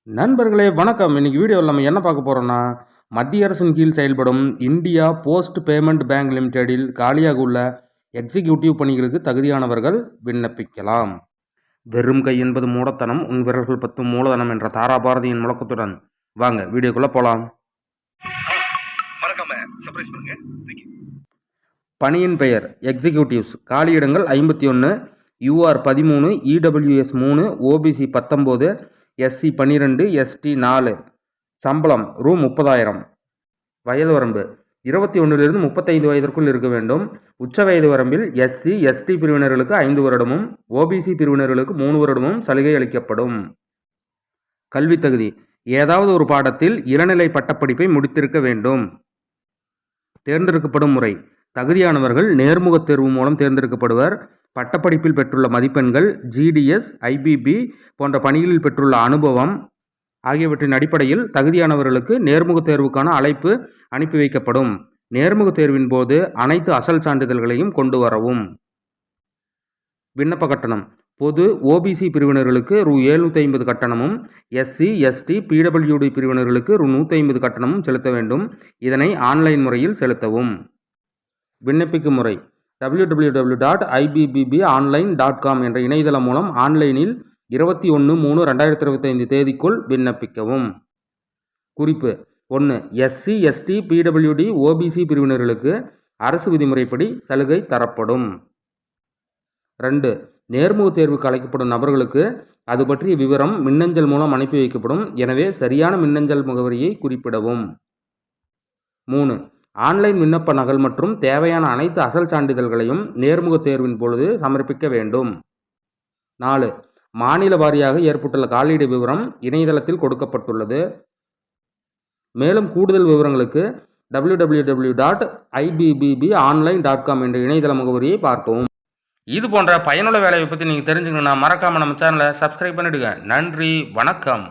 நண்பர்களே வணக்கம். இன்னைக்கு வீடியோவில் நம்ம என்ன பார்க்க போகிறோம்னா, மத்திய அரசின் கீழ் செயல்படும் இந்தியா போஸ்ட் பேமெண்ட் பேங்க் லிமிடெடில் காலியாக உள்ள எக்ஸிக்யூட்டிவ் பணிகளுக்கு தகுதியானவர்கள் விண்ணப்பிக்கலாம். வெறும் கை என்பது மூடத்தனம், உன் விரல்கள் 10 மூலதனம் என்ற தாரா பாரதியின் முழக்கத்துடன் வாங்க வீடியோக்குள்ளே போகலாம். பணியின் பெயர் executives. காலியிடங்கள் 51, UR 13, EWS 3, OBC 19, SC 12, ST 4. சம்பளம் ரூ. 30,000. வயது வரம்பு 21 35 வயதிற்குள் இருக்க வேண்டும். உச்ச வயது வரம்பில் SC, ST பிரிவினர்களுக்கு 5 வருடமும் OBC பிரிவினர்களுக்கு 3 வருடமும் சலுகை அளிக்கப்படும். கல்வி தகுதி ஏதாவது ஒரு பாடத்தில் இளநிலை பட்டப்படிப்பை முடித்திருக்க வேண்டும். தேர்ந்தெடுக்கப்படும் முறை தகுதியானவர்கள் நேர்முகத் தேர்வு மூலம் தேர்ந்தெடுக்கப்படுவர். பட்டப்படிப்பில் பெற்றுள்ள மதிப்பெண்கள், GDS, IBB போன்ற பணிகளில் பெற்றுள்ள அனுபவம் ஆகியவற்றின் அடிப்படையில் தகுதியானவர்களுக்கு நேர்முகத் தேர்வுக்கான அழைப்பு அனுப்பி வைக்கப்படும். நேர்முகத் தேர்வின் போது அனைத்து அசல் சான்றிதழ்களையும் கொண்டு வரவும். விண்ணப்ப கட்டணம் பொது OBC பிரிவினர்களுக்கு ரூ. 750 கட்டணமும், SC, ST, PWD பிரிவினர்களுக்கு ரூ. 150 கட்டணமும் செலுத்த வேண்டும். இதனை ஆன்லைன் முறையில் செலுத்தவும். விண்ணப்பிக்கும் முறை www.ibbonline.com என்ற இணையதளம் மூலம் ஆன்லைனில் 21/3/2025 தேதிக்குள் விண்ணப்பிக்கவும். குறிப்பு 1. SC, ST, PWD, OBC பிரிவினர்களுக்கு அரசு விதிமுறைப்படி சலுகை தரப்படும். 2. நேர்முக தேர்வுக்கு அழைக்கப்படும் நபர்களுக்கு அது பற்றிய விவரம் மின்னஞ்சல் மூலம் அனுப்பி வைக்கப்படும். எனவே சரியான மின்னஞ்சல் முகவரியை குறிப்பிடவும். 3. ஆன்லைன் விண்ணப்ப நகல் மற்றும் தேவையான அனைத்து அசல் சான்றிதழ்களையும் நேர்முக தேர்வின் பொழுது சமர்ப்பிக்க வேண்டும். 4. மாநில வாரியாக ஏற்பட்டுள்ள காலியிட விவரம் இணையதளத்தில் கொடுக்கப்பட்டுள்ளது. மேலும் கூடுதல் விவரங்களுக்கு www.ibbonline.com என்ற இணையதள முகவரியை பார்க்கவும். இது போன்ற பயனுள்ள வேலையை பற்றி நீங்கள் தெரிஞ்சுக்கணும்னா மறக்காமல் நம்ம சேனலை சப்ஸ்கிரைப் பண்ணிடுங்க. நன்றி, வணக்கம்.